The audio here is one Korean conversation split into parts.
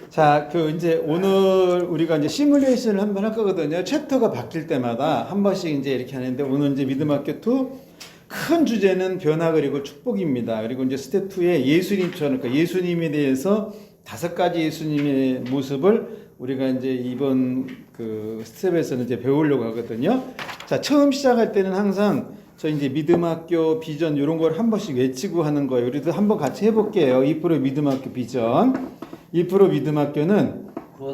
자, 이제 오늘 우리가 이제 시뮬레이션을 한번 할 거거든요. 챕터가 바뀔 때마다 한 번씩 이제 이렇게 하는데 오늘 이제 믿음학교 2 큰 주제는 변화 그리고 축복입니다. 그리고 이제 스텝 2에 예수님처럼 그러니까 예수님에 대해서 5가지 예수님의 모습을 우리가 이제 이번 그 스텝에서는 이제 배우려고 하거든요. 자, 처음 시작할 때는 항상 저 이제 믿음학교 비전 이런 걸 한 번씩 외치고 하는 거예요. 우리도 한번 같이 해볼게요. 2% 믿음학교 비전. 2% 믿음학교는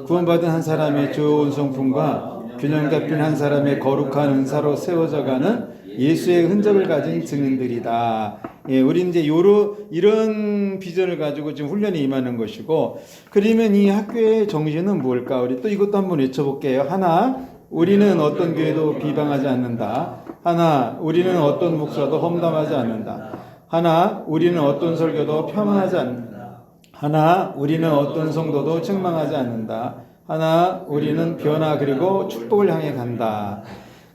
구원받은 한 사람의 좋은 성품과 균형 잡힌 한 사람의 거룩한 은사로 세워져가는 예수의 흔적을 가진 증인들이다. 예, 우리 이제 이런 비전을 가지고 지금 훈련에 임하는 것이고, 그러면 이 학교의 정신은 뭘까? 우리 또 이것도 한번 외쳐볼게요. 하나, 우리는 어떤 교회도 비방하지 않는다. 하나, 우리는 어떤 목사도 험담하지 않는다. 하나, 우리는 어떤 설교도 폄하하지 않는다. 하나, 우리는 어떤 성도도 책망하지 않는다. 하나, 우리는 변화 그리고 축복을 향해 간다.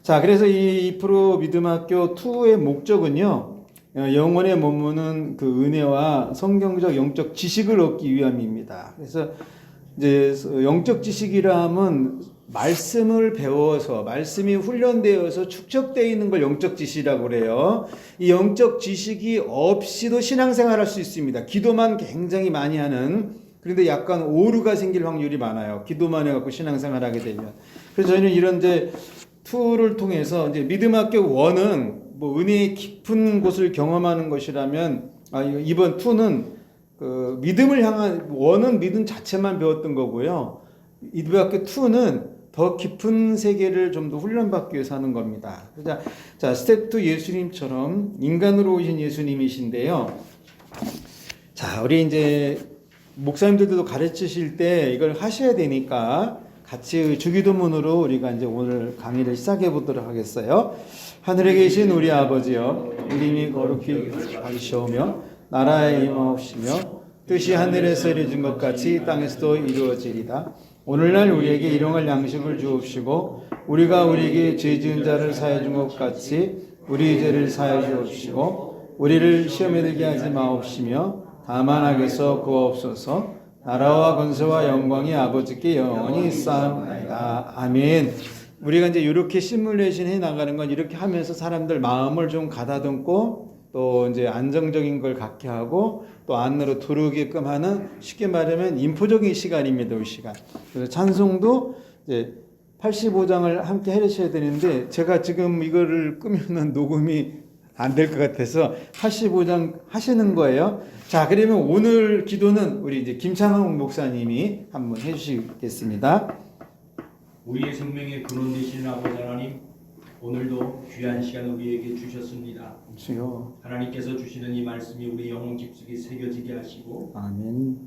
자, 그래서 이 2% 믿음학교 2의 목적은요, 영혼의 몸무는 그 은혜와 성경적 영적 지식을 얻기 위함입니다. 그래서 이제 영적 지식이라 하면 말씀을 배워서 말씀이 훈련되어서 축적되어 있는 걸 영적 지식이라고 그래요. 이 영적 지식이 없이도 신앙생활 할 수 있습니다. 기도만 굉장히 많이 하는, 그런데 약간 오류가 생길 확률이 많아요. 기도만 해갖고 신앙생활 하게 되면. 그래서 저희는 이런 이제 투를 통해서 이제 믿음학교 1은 뭐 은혜의 깊은 곳을 경험하는 것이라면, 이번 2는 그 믿음을 향한, 1은 믿음 자체만 배웠던 거고요. 믿음학교 2는 더 깊은 세계를 좀 더 훈련받기 위해서 하는 겁니다. 자, 스텝 2 예수님처럼 인간으로 오신 예수님이신데요. 자, 우리 이제 목사님들도 가르치실 때 이걸 하셔야 되니까 같이 주기도문으로 우리가 이제 오늘 강의를 시작해 보도록 하겠어요. 하늘에 계신 우리 아버지여, 이름이 거룩히 여기시오며 나라에 임하옵시며 뜻이 하늘에서 이루어진 것 같이 땅에서도 이루어지리다. 오늘날 우리에게 일용할 양식을 주옵시고 우리가 우리에게 죄 지은 자를 사해 준 것 같이 우리 죄를 사해 주옵시고 우리를 시험에 들게 하지 마옵시며 다만 악에서 구하옵소서. 나라와 권세와 영광이 아버지께 영원히 있사옵나이다. 아멘. 우리가 이제 이렇게 시뮬레이션 해 나가는 건 이렇게 하면서 사람들 마음을 좀 가다듬고 또 이제 안정적인 걸 갖게 하고 또 안으로 들어오게끔 하는, 쉽게 말하면 인포적인 시간입니다. 이 시간. 그래서 찬송도 이제 85장을 함께 해주셔야 되는데 제가 지금 이거를 끄면은 녹음이 안 될 것 같아서 85장 하시는 거예요. 자, 그러면 오늘 기도는 우리 이제 김창흥 목사님이 한번 해주시겠습니다. 우리의 생명의 근원 되시는 아버지 하나님, 오늘도 귀한 시간 우리에게 주셨습니다. 주여. 하나님께서 주시는 이 말씀이 우리 영혼 깊숙이 새겨지게 하시고 아멘.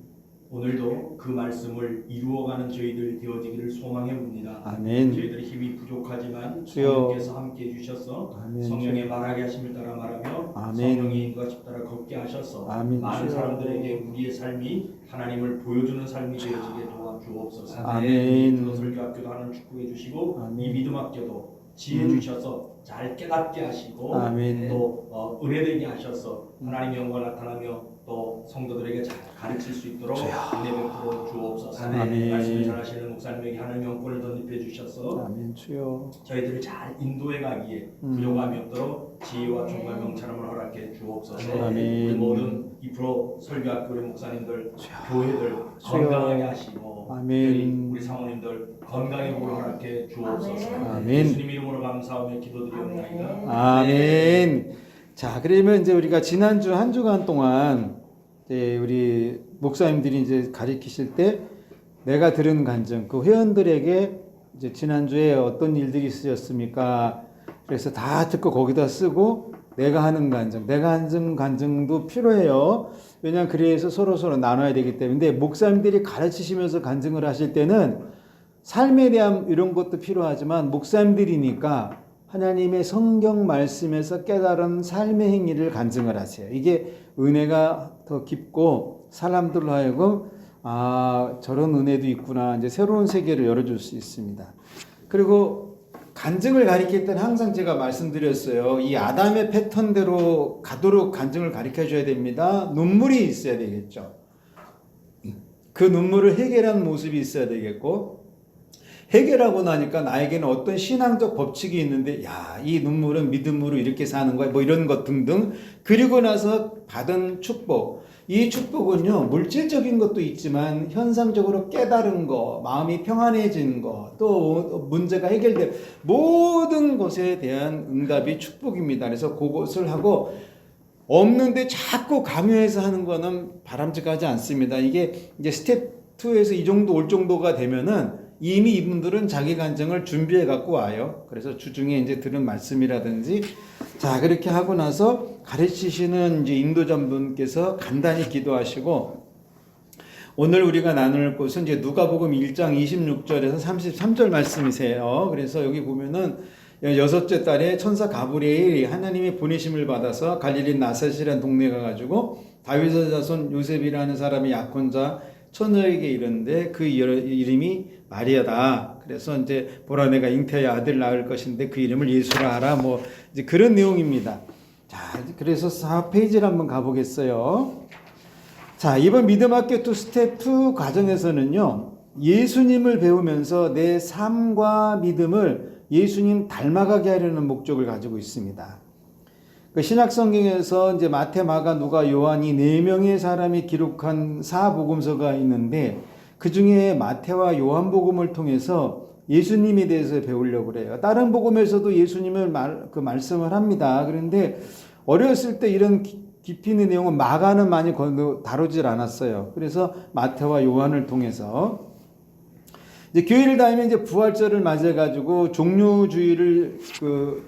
오늘도 그 말씀을 이루어가는 저희들 되어지기를 소망해 봅니다. 아멘. 저희들의 힘이 부족하지만 주여. 성령께서 함께 해주셔서 아멘. 성령의 말하게 하심을 따라 말하며 아멘. 성령의 인도하심 따라 걷게 하셔서 아멘. 많은 주여. 사람들에게 우리의 삶이 하나님을 보여주는 삶이 되어지게 도와주옵소서. 아멘. 설교학교도 하나님 축복해 주시고 아멘. 이 믿음학교도 지혜 주셔서 잘 깨닫게 하시고 아멘. 또 은혜되게 하셔서 하나님의 영광 나타나며 또 성도들에게 잘 가르칠 수 있도록 은혜 베풀어 주옵소서. 아멘. 말씀을 잘하시는 목사님에게 하나님의 영권을 덧입혀 주셔서 아멘. 주여. 저희들을 잘 인도해 가기에 부족함이 없도록 지혜와 총과 명철함을 허락해 주옵소서. 아멘. 우리 모든 2% 설교학교의 목사님들, 교회들 건강하게 하시고 아멘. 우리 사모님들 건강의 복을 허락해 주옵소서. 아멘. 예수님 이름으로 감사하며 기도드리옵나이다. 아멘. 자, 그러면 이제 우리가 지난주 한 주간 동안 이제 우리 목사님들이 이제 가르치실 때 내가 들은 간증, 그 회원들에게 이제 지난주에 어떤 일들이 있으셨습니까? 그래서 다 듣고 거기다 쓰고 내가 하는 간증, 내가 하는 간증도 필요해요. 왜냐하면 그래서 서로 나눠야 되기 때문에 목사님들이 가르치시면서 간증을 하실 때는 삶에 대한 이런 것도 필요하지만 목사님들이니까 하나님의 성경 말씀에서 깨달은 삶의 행위를 간증을 하세요. 이게 은혜가 더 깊고 사람들로 하여금 저런 은혜도 있구나, 이제 새로운 세계를 열어줄 수 있습니다. 그리고 간증을 가리킬 때는 항상 제가 말씀드렸어요. 이 아담의 패턴대로 가도록 간증을 가르쳐 줘야 됩니다. 눈물이 있어야 되겠죠. 그 눈물을 해결한 모습이 있어야 되겠고, 해결하고 나니까 나에게는 어떤 신앙적 법칙이 있는데, 야, 이 눈물은 믿음으로 이렇게 사는 거야, 뭐 이런 것 등등. 그리고 나서 받은 축복. 이 축복은요, 물질적인 것도 있지만 현상적으로 깨달은 거, 마음이 평안해진 거, 또 문제가 해결된 모든 것에 대한 응답이 축복입니다. 그래서 그것을 하고, 없는데 자꾸 강요해서 하는 거는 바람직하지 않습니다. 이게 이제 스텝 2에서 이 정도 올 정도가 되면은 이미 이분들은 자기 간증을 준비해 갖고 와요. 그래서 주중에 이제 들은 말씀이라든지, 자, 그렇게 하고 나서 가르치시는 이제 인도자분께서 간단히 기도하시고, 오늘 우리가 나눌 것은 이제 누가복음 1장 26절에서 33절 말씀이세요. 그래서 여기 보면은 여섯째 달에 천사 가브리엘이 하나님의 보내심을 받아서 갈릴리 나사렛이라는 동네에 가가지고 다윗의 자손 요셉이라는 사람이 약혼자 처녀에게 이르는데 그 이름이 마리아다. 그래서 이제 보라 내가 잉태하여 아들 낳을 것인데 그 이름을 예수라 하라. 뭐 이제 그런 내용입니다. 자, 그래서 4페이지를 한번 가보겠어요. 자, 이번 믿음학교 2 스텝 2 과정에서는요, 예수님을 배우면서 내 삶과 믿음을 예수님 닮아가게 하려는 목적을 가지고 있습니다. 그 신약 성경에서 이제 마태, 마가, 누가, 요한이 4명의 사람이 기록한 사복음서가 있는데 그 중에 마태와 요한복음을 통해서 예수님에 대해서 배우려고 그래요. 다른 복음에서도 예수님을 말씀을 합니다. 그런데 어렸을 때 이런 깊이 있는 내용은 마가는 많이 다루질 않았어요. 그래서 마태와 요한을 통해서 이제 교회를 다니면 이제 부활절을 맞아가지고 종료주의를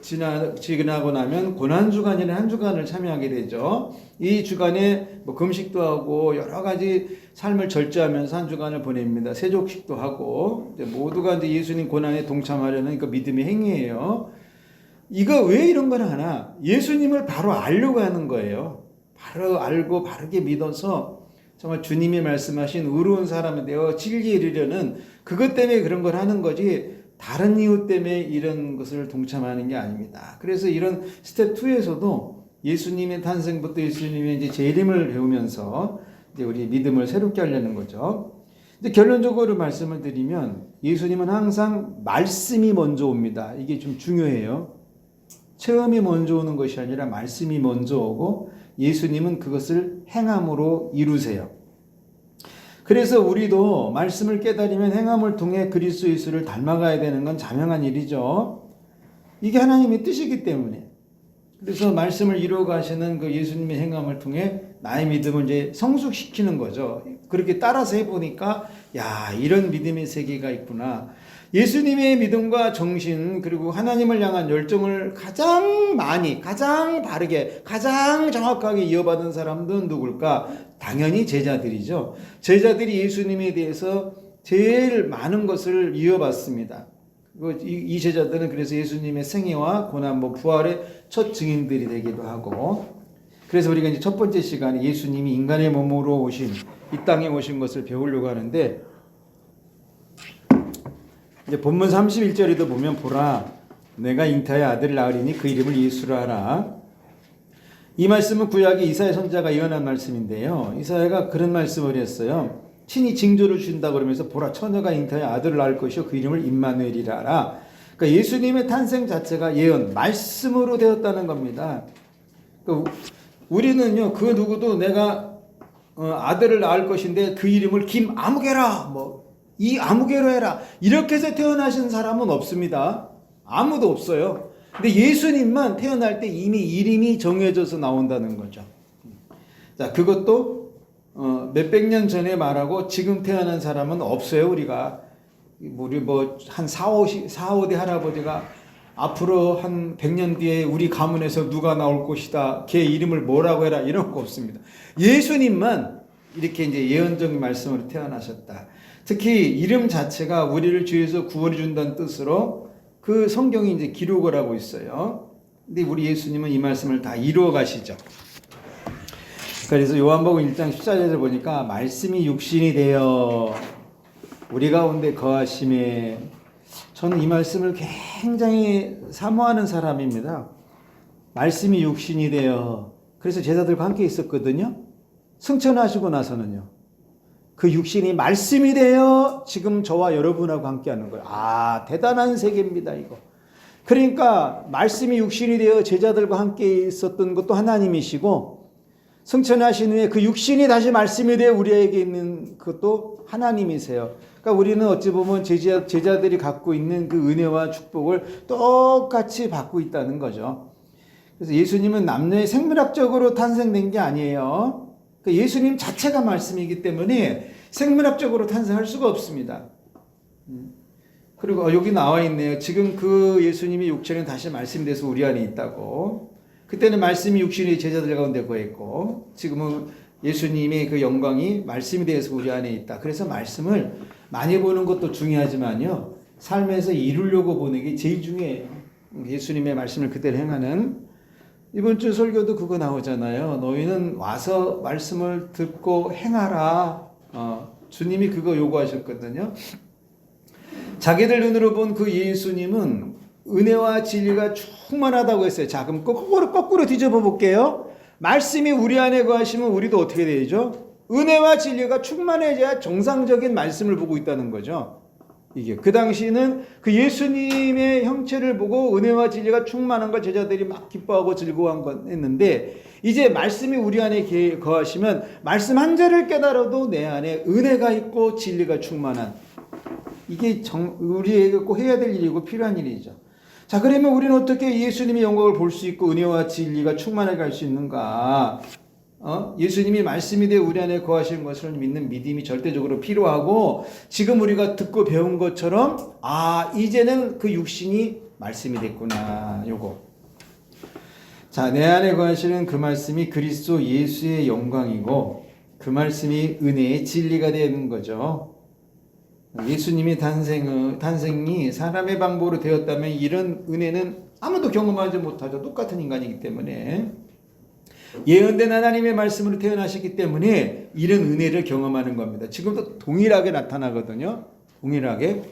지나고 나면 고난주간이라는 한 주간을 참여하게 되죠. 이 주간에 뭐 금식도 하고 여러 가지 삶을 절제하면서 한 주간을 보냅니다. 세족식도 하고 이제 모두가 이제 예수님 고난에 동참하려는 그 믿음의 행위예요. 이거 왜 이런 걸 하나? 예수님을 바로 알려고 하는 거예요. 바로 알고 바르게 믿어서 정말 주님이 말씀하신 의로운 사람이 되어 진리에 이르려는 그것 때문에 그런 걸 하는 거지 다른 이유 때문에 이런 것을 동참하는 게 아닙니다. 그래서 이런 스텝 2에서도 예수님의 탄생부터 예수님의 이제 재림을 배우면서 이제 우리 믿음을 새롭게 하려는 거죠. 이제 결론적으로 말씀을 드리면 예수님은 항상 말씀이 먼저 옵니다. 이게 좀 중요해요. 체험이 먼저 오는 것이 아니라 말씀이 먼저 오고 예수님은 그것을 행함으로 이루세요. 그래서 우리도 말씀을 깨달으면 행함을 통해 그리스도 예수를 닮아가야 되는 건 자명한 일이죠. 이게 하나님의 뜻이기 때문에. 그래서 말씀을 이루어가시는 그 예수님의 행함을 통해 나의 믿음을 이제 성숙시키는 거죠. 그렇게 따라서 해보니까 야, 이런 믿음의 세계가 있구나. 예수님의 믿음과 정신 그리고 하나님을 향한 열정을 가장 많이, 가장 바르게, 가장 정확하게 이어받은 사람들은 누굴까? 당연히 제자들이죠. 제자들이 예수님에 대해서 제일 많은 것을 이어받습니다. 이 제자들은 그래서 예수님의 생애와 고난, 부활의 첫 증인들이 되기도 하고, 그래서 우리가 이제 첫 번째 시간에 예수님이 인간의 몸으로 오신, 이 땅에 오신 것을 배우려고 하는데, 이제 본문 31절에도 보면 보라 내가 잉태하여 아들을 낳으리니 그 이름을 예수라 하라. 이 말씀은 구약의 이사야 선지자가 예언한 말씀인데요. 이사야가 그런 말씀을 했어요. 친히 징조를 주신다 그러면서 보라 처녀가 잉태하여 아들을 낳을 것이요 그 이름을 임마누엘이라 하라. 그러니까 예수님의 탄생 자체가 예언, 말씀으로 되었다는 겁니다. 그러니까 우리는요 그 누구도 내가 아들을 낳을 것인데 그 이름을 김아무개라 이 아무개로 해라 이렇게 해서 태어나신 사람은 없습니다. 아무도 없어요. 근데 예수님만 태어날 때 이미 이름이 정해져서 나온다는 거죠. 자, 그것도 몇백 년 전에 말하고 지금 태어난 사람은 없어요. 우리가 우리 한 4, 5대 할아버지가 앞으로 한 100년 뒤에 우리 가문에서 누가 나올 것이다. 걔 이름을 뭐라고 해라 이런 거 없습니다. 예수님만 이렇게 이제 예언적인 말씀으로 태어나셨다. 특히 이름 자체가 우리를 죄에서 구원해 준다는 뜻으로 그 성경이 이제 기록을 하고 있어요. 근데 우리 예수님은 이 말씀을 다 이루어 가시죠. 그래서 요한복음 1장 14절에 보니까 말씀이 육신이 되어 우리 가운데 거하심에, 저는 이 말씀을 굉장히 사모하는 사람입니다. 말씀이 육신이 되어, 그래서 제자들과 함께 있었거든요. 승천하시고 나서는요. 그 육신이 말씀이 되어 지금 저와 여러분하고 함께하는 거예요. 아, 대단한 세계입니다, 이거. 그러니까 말씀이 육신이 되어 제자들과 함께 있었던 것도 하나님이시고, 승천하신 후에 그 육신이 다시 말씀이 되어 우리에게 있는 것도 하나님이세요. 그러니까 우리는 어찌 보면 제자들이 갖고 있는 그 은혜와 축복을 똑같이 받고 있다는 거죠. 그래서 예수님은 남녀의 생물학적으로 탄생된 게 아니에요. 그러니까 예수님 자체가 말씀이기 때문에 생물학적으로 탄생할 수가 없습니다. 그리고 여기 나와 있네요. 지금 그 예수님이 육체는 다시 말씀이 돼서 우리 안에 있다고. 그때는 말씀이 육신의 제자들 가운데 거했고, 지금은 예수님의 그 영광이 말씀이 되어서 우리 안에 있다. 그래서 말씀을 많이 보는 것도 중요하지만요, 삶에서 이루려고 보는 게 제일 중요해요. 예수님의 말씀을 그대로 행하는. 이번 주 설교도 그거 나오잖아요. 너희는 와서 말씀을 듣고 행하라. 주님이 그거 요구하셨거든요. 자기들 눈으로 본 그 예수님은 은혜와 진리가 충만하다고 했어요. 자, 그럼 거꾸로 뒤집어 볼게요. 말씀이 우리 안에 거하시면 우리도 어떻게 되죠? 은혜와 진리가 충만해져야 정상적인 말씀을 보고 있다는 거죠. 이게 그 당시는 그 예수님의 형체를 보고 은혜와 진리가 충만한 걸 제자들이 막 기뻐하고 즐거워했는데, 이제 말씀이 우리 안에 거하시면 말씀 한 절을 깨달아도 내 안에 은혜가 있고 진리가 충만한, 이게 우리에게 꼭 해야 될 일이고 필요한 일이죠. 자, 그러면 우리는 어떻게 예수님의 영광을 볼 수 있고 은혜와 진리가 충만하게 갈 수 있는가? 예수님이 말씀이 되어 우리 안에 거하시는 것을 믿는 믿음이 절대적으로 필요하고, 지금 우리가 듣고 배운 것처럼 이제는 그 육신이 말씀이 됐구나. 요거. 자, 내 안에 거하시는 그 말씀이 그리스도 예수의 영광이고, 그 말씀이 은혜의 진리가 되는 거죠. 예수님이 탄생이 사람의 방법으로 되었다면 이런 은혜는 아무도 경험하지 못하죠. 똑같은 인간이기 때문에. 예언된 하나님의 말씀으로 태어나셨기 때문에 이런 은혜를 경험하는 겁니다. 지금도 동일하게 나타나거든요. 동일하게.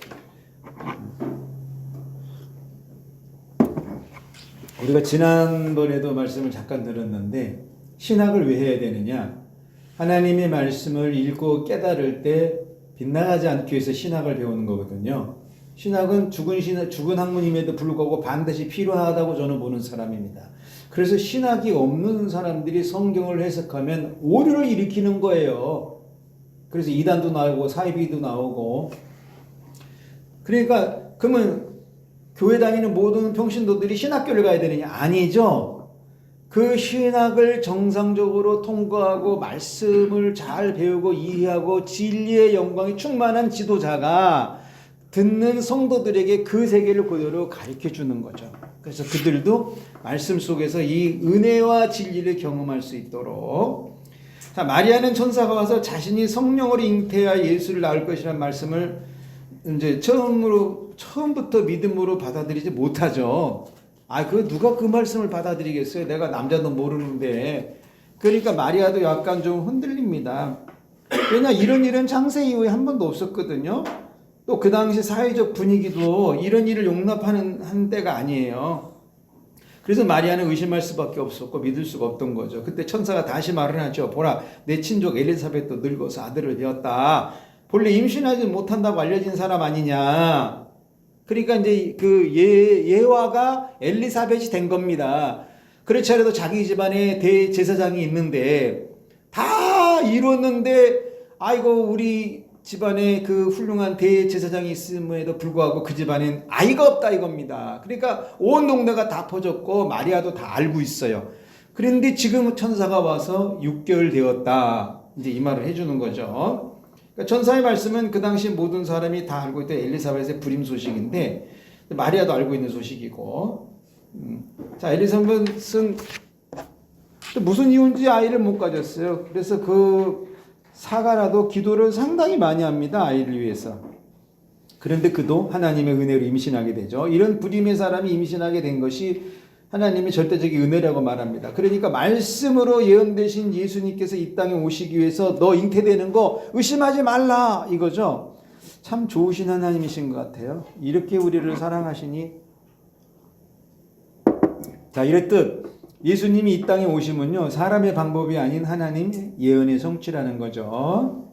우리가 지난번에도 말씀을 잠깐 들었는데, 신학을 왜 해야 되느냐? 하나님의 말씀을 읽고 깨달을 때 빗나가지 않기 위해서 신학을 배우는 거거든요. 신학은 죽은 학문임에도 불구하고 반드시 필요하다고 저는 보는 사람입니다. 그래서 신학이 없는 사람들이 성경을 해석하면 오류를 일으키는 거예요. 그래서 이단도 나오고 사이비도 나오고. 그러니까 그러면 교회 다니는 모든 평신도들이 신학교를 가야 되느냐? 아니죠. 그 신학을 정상적으로 통과하고 말씀을 잘 배우고 이해하고 진리의 영광이 충만한 지도자가 듣는 성도들에게 그 세계를 그대로 가르쳐 주는 거죠. 그래서 그들도 말씀 속에서 이 은혜와 진리를 경험할 수 있도록. 자, 마리아는 천사가 와서 자신이 성령으로 잉태하여 예수를 낳을 것이라는 말씀을 이제 처음부터 믿음으로 받아들이지 못하죠. 누가 그 말씀을 받아들이겠어요? 내가 남자도 모르는데. 그러니까 마리아도 약간 좀 흔들립니다. 왜냐, 이런 일은 창세 이후에 한 번도 없었거든요. 또 그 당시 사회적 분위기도 이런 일을 용납하는 때가 아니에요. 그래서 마리아는 의심할 수밖에 없었고 믿을 수가 없던 거죠. 그때 천사가 다시 말을 하죠. 보라, 내 친족 엘리사벳도 늙어서 아들을 되었다. 본래 임신하지 못한다고 알려진 사람 아니냐. 그러니까 이제 그 예화가 엘리사벳이 된 겁니다. 그렇지 않아도 자기 집안에 대제사장이 있는데 다 이뤘는데, 우리 집안에 그 훌륭한 대제사장이 있음에도 불구하고 그 집안엔 아이가 없다 이겁니다. 그러니까 온 동네가 다 퍼졌고 마리아도 다 알고 있어요. 그런데 지금 천사가 와서 6개월 되었다. 이제 이 말을 해주는 거죠. 그러니까 천사의 말씀은 그 당시 모든 사람이 다 알고 있던 엘리사벳의 불임 소식인데, 마리아도 알고 있는 소식이고. 자, 엘리사벳은 또 무슨 이유인지 아이를 못 가졌어요. 그래서 그 사가라도 기도를 상당히 많이 합니다. 아이를 위해서. 그런데 그도 하나님의 은혜로 임신하게 되죠. 이런 불임의 사람이 임신하게 된 것이 하나님의 절대적인 은혜라고 말합니다. 그러니까 말씀으로 예언되신 예수님께서 이 땅에 오시기 위해서 너 잉태되는 거 의심하지 말라 이거죠. 참 좋으신 하나님이신 것 같아요. 이렇게 우리를 사랑하시니. 자, 이랬듯 예수님이 이 땅에 오시면요, 사람의 방법이 아닌 하나님 예언의 성취라는 거죠.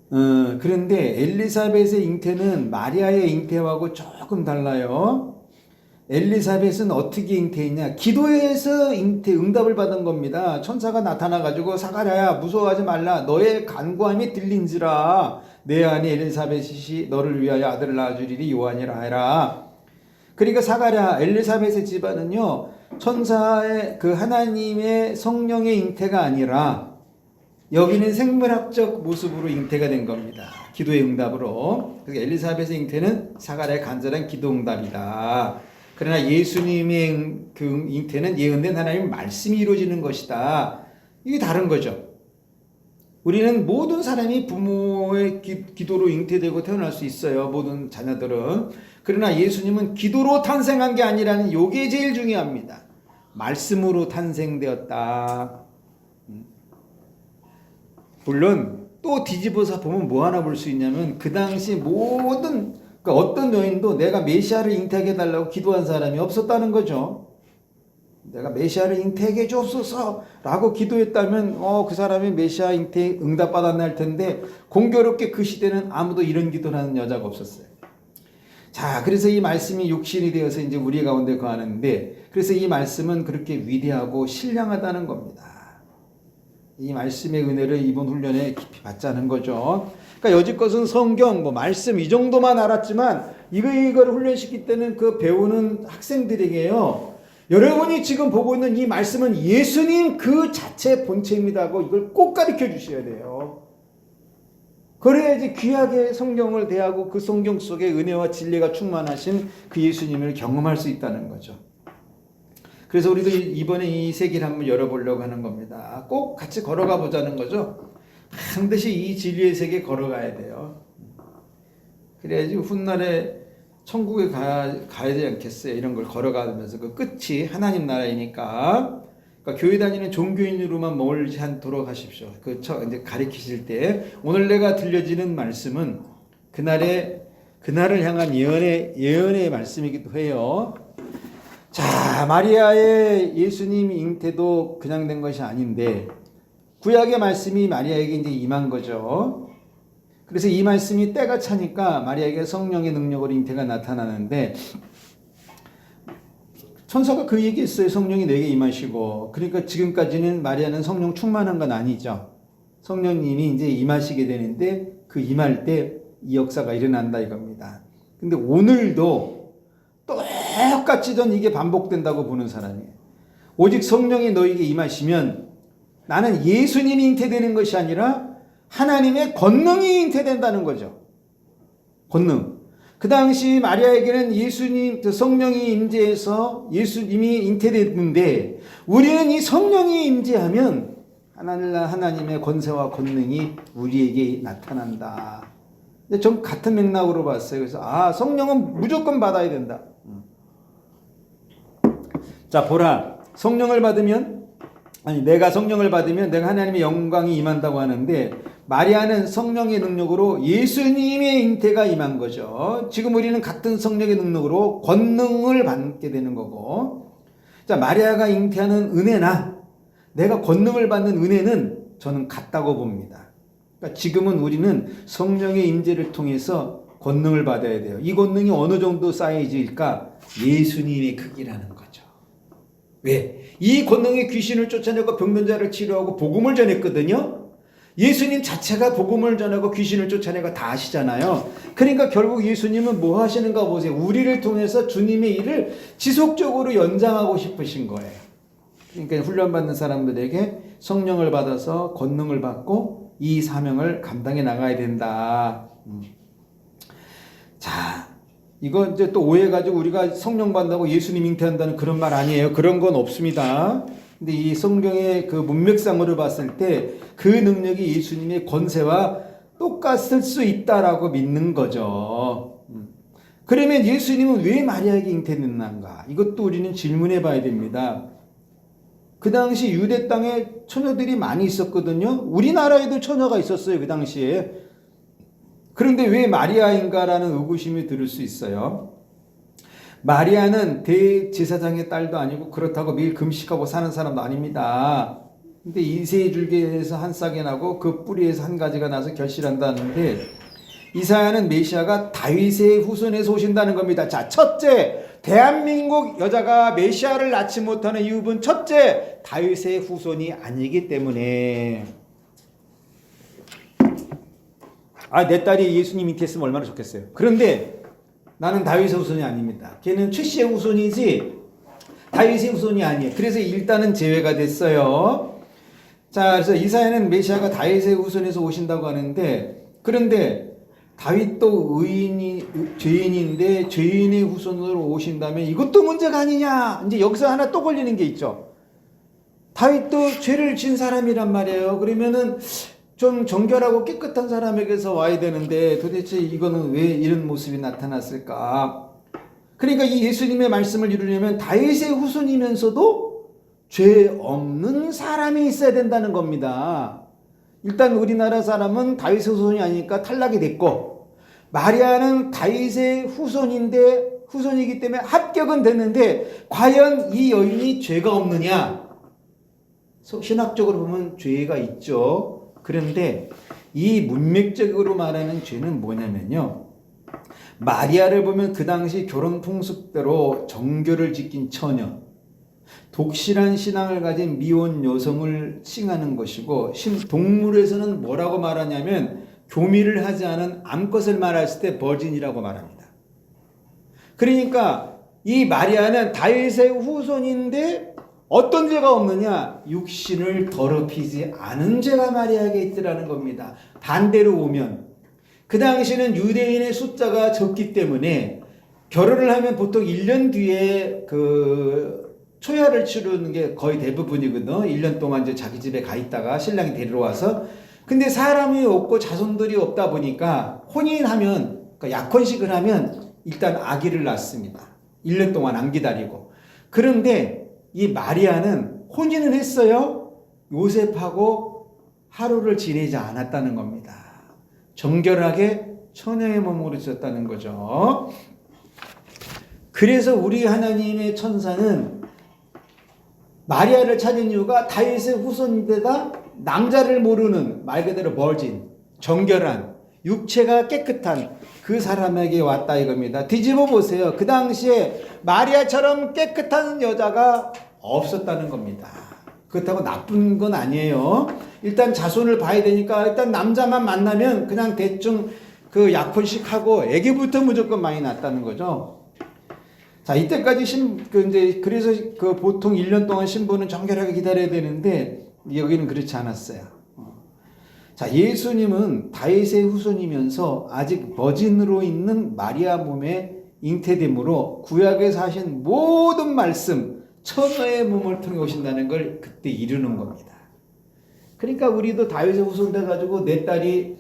그런데 엘리사벳의 잉태는 마리아의 잉태하고 조금 달라요. 엘리사벳은 어떻게 잉태했냐? 기도에서 잉태 응답을 받은 겁니다. 천사가 나타나가지고 사가랴야 무서워하지 말라. 너의 간구함이 들린지라. 내 아내 엘리사벳이 너를 위하여 아들을 낳아주리니 요한이라 하라. 그러니까 사가랴 엘리사벳의 집안은요 천사의 그 하나님의 성령의 잉태가 아니라 여기는 생물학적 모습으로 잉태가 된 겁니다. 기도의 응답으로. 그래서 엘리사벳의 잉태는 사가랴의 간절한 기도 응답이다. 그러나 예수님의 그 잉태는 예언된 하나님의 말씀이 이루어지는 것이다. 이게 다른 거죠. 우리는 모든 사람이 부모의 기도로 잉태되고 태어날 수 있어요. 모든 자녀들은. 그러나 예수님은 기도로 탄생한 게 아니라는 요게 제일 중요합니다. 말씀으로 탄생되었다. 물론 또 뒤집어서 보면 뭐 하나 볼 수 있냐면 그 당시 모든 그러니까 어떤 여인도 내가 메시아를 잉태하게 해달라고 기도한 사람이 없었다는 거죠. 내가 메시아를 잉태하게 해주옵소서 라고 기도했다면 그 사람이 메시아 잉태 응답받았나 할 텐데 공교롭게 그 시대는 아무도 이런 기도를 하는 여자가 없었어요. 자, 그래서 이 말씀이 육신이 되어서 이제 우리 가운데 거하는데 그래서 이 말씀은 그렇게 위대하고 신령하다는 겁니다. 이 말씀의 은혜를 이번 훈련에 깊이 받자는 거죠. 그러니까 여지껏은 성경, 말씀 이 정도만 알았지만 이거를 훈련시킬 때는 그 배우는 학생들에게요. 여러분이 지금 보고 있는 이 말씀은 예수님 그 자체 본체입니다 하고 이걸 꼭 가르쳐 주셔야 돼요. 그래야지 귀하게 성경을 대하고 그 성경 속에 은혜와 진리가 충만하신 그 예수님을 경험할 수 있다는 거죠. 그래서 우리도 이번에 이 세계를 한번 열어보려고 하는 겁니다. 꼭 같이 걸어가 보자는 거죠. 반드시 이 진리의 세계에 걸어가야 돼요. 그래야지 훗날에 천국에 가야 되지 않겠어요. 이런 걸 걸어가면서 그 끝이 하나님 나라이니까. 그러니까 교회 다니는 종교인으로만 머물지 않도록 하십시오. 이제 가르치실 때 오늘 내가 들려지는 말씀은 그날을 향한 예언의 말씀이기도 해요. 자, 마리아의 예수님 잉태도 그냥 된 것이 아닌데 구약의 말씀이 마리아에게 이제 임한 거죠. 그래서 이 말씀이 때가 차니까 마리아에게 성령의 능력으로 잉태가 나타나는데 천사가 그 얘기했어요. 성령이 내게 임하시고. 그러니까 지금까지는 마리아는 성령 충만한 건 아니죠. 성령님이 이제 임하시게 되는데 그 임할 때 이 역사가 일어난다 이겁니다. 근데 오늘도 똑같이 전 이게 반복된다고 보는 사람이에요. 오직 성령이 너에게 임하시면 나는 예수님이 잉태되는 것이 아니라 하나님의 권능이 잉태된다는 거죠. 권능. 그 당시 마리아에게는 예수님, 성령이 임재해서 예수님이 잉태됐는데 우리는 이 성령이 임재하면 하나님의 권세와 권능이 우리에게 나타난다. 근데 좀 같은 맥락으로 봤어요. 그래서 성령은 무조건 받아야 된다. 자, 보라. 내가 성령을 받으면 내가 하나님의 영광이 임한다고 하는데 마리아는 성령의 능력으로 예수님의 잉태가 임한 거죠. 지금 우리는 같은 성령의 능력으로 권능을 받게 되는 거고. 자, 마리아가 잉태하는 은혜나 내가 권능을 받는 은혜는 저는 같다고 봅니다. 그러니까 지금은 우리는 성령의 임재를 통해서 권능을 받아야 돼요. 이 권능이 어느 정도 사이즈일까? 예수님의 크기라는 거죠. 왜? 이 권능의 귀신을 쫓아내고 병든 자를 치료하고 복음을 전했거든요. 예수님 자체가 복음을 전하고 귀신을 쫓아내고 다 하시잖아요. 그러니까 결국 예수님은 뭐 하시는가 보세요. 우리를 통해서 주님의 일을 지속적으로 연장하고 싶으신 거예요. 그러니까 훈련받는 사람들에게 성령을 받아서 권능을 받고 이 사명을 감당해 나가야 된다. 자, 이거 이제 또 오해가지고 우리가 성령 받는다고 예수님 잉태한다는 그런 말 아니에요. 그런 건 없습니다. 근데 이 성경의 그 문맥상으로 봤을 때 그 능력이 예수님의 권세와 똑같을 수 있다라고 믿는 거죠. 그러면 예수님은 왜 마리아에게 잉태됐는가? 이것도 우리는 질문해 봐야 됩니다. 그 당시 유대 땅에 처녀들이 많이 있었거든요. 우리나라에도 처녀가 있었어요. 그 당시에. 그런데 왜 마리아인가라는 의구심이 들을 수 있어요. 마리아는 대제사장의 딸도 아니고 그렇다고 매일 금식하고 사는 사람도 아닙니다. 근데 이세 줄기에서 한 싹이 나고 그 뿌리에서 한 가지가 나서 결실한다는데 이사야는 메시아가 다윗의 후손에서 오신다는 겁니다. 자, 첫째, 대한민국 여자가 메시아를 낳지 못하는 이유는 첫째, 다윗의 후손이 아니기 때문에. 내 딸이 예수님 밑에 있으면 얼마나 좋겠어요. 그런데 나는 다윗의 후손이 아닙니다. 걔는 최씨의 후손이지 다윗의 후손이 아니에요. 그래서 일단은 제외가 됐어요. 자, 그래서 이사야는 메시아가 다윗의 후손에서 오신다고 하는데, 그런데 다윗도 죄인인데 죄인의 후손으로 오신다면 이것도 문제가 아니냐. 이제 여기서 하나 또 걸리는 게 있죠. 다윗도 죄를 진 사람이란 말이에요. 그러면은 좀 정결하고 깨끗한 사람에게서 와야 되는데 도대체 이거는 왜 이런 모습이 나타났을까? 그러니까 이 예수님의 말씀을 이루려면 다윗의 후손이면서도 죄 없는 사람이 있어야 된다는 겁니다. 일단 우리나라 사람은 다윗의 후손이 아니니까 탈락이 됐고, 마리아는 다윗의 후손이기 때문에 합격은 됐는데 과연 이 여인이 죄가 없느냐? 신학적으로 보면 죄가 있죠. 그런데 이 문맥적으로 말하는 죄는 뭐냐면요, 마리아를 보면 그 당시 결혼 풍습대로 정결을 지킨 처녀, 독실한 신앙을 가진 미혼 여성을 칭하는 것이고, 동물에서는 뭐라고 말하냐면 교미를 하지 않은 암컷을 말했을 때 버진이라고 말합니다. 그러니까 이 마리아는 다윗의 후손인데 어떤 죄가 없느냐? 육신을 더럽히지 않은 죄가 마리아에게 있더라는 겁니다. 반대로 오면 그 당시에는 유대인의 숫자가 적기 때문에 결혼을 하면 보통 1년 뒤에 초야를 치르는 게 거의 대부분이거든요. 1년 동안 이제 자기 집에 가 있다가 신랑이 데리러 와서. 근데 사람이 없고 자손들이 없다 보니까 혼인하면, 그러니까 약혼식을 하면 일단 아기를 낳습니다. 1년 동안 안 기다리고. 그런데 이 마리아는 혼인을 했어요. 요셉하고 하루를 지내지 않았다는 겁니다. 정결하게 처녀의 몸으로 있었다는 거죠. 그래서 우리 하나님의 천사는 마리아를 찾은 이유가 다윗의 후손인데다 남자를 모르는, 말 그대로 버진, 정결한, 육체가 깨끗한 그 사람에게 왔다 이겁니다. 뒤집어 보세요. 그 당시에 마리아처럼 깨끗한 여자가 없었다는 겁니다. 그렇다고 나쁜 건 아니에요. 일단 자손을 봐야 되니까 일단 남자만 만나면 그냥 대충 그 약혼식하고 애기부터 무조건 많이 낳았다는 거죠. 자, 이때까지 그래서 보통 1년 동안 신부는 정결하게 기다려야 되는데 여기는 그렇지 않았어요. 자, 예수님은 다윗의 후손이면서 아직 버진으로 있는 마리아 몸에 잉태됨으로 구약에서 하신 모든 말씀, 처녀의 몸을 통해 오신다는 걸 그때 이루는 겁니다. 그러니까 우리도 다윗의 후손 돼가지고 내 딸이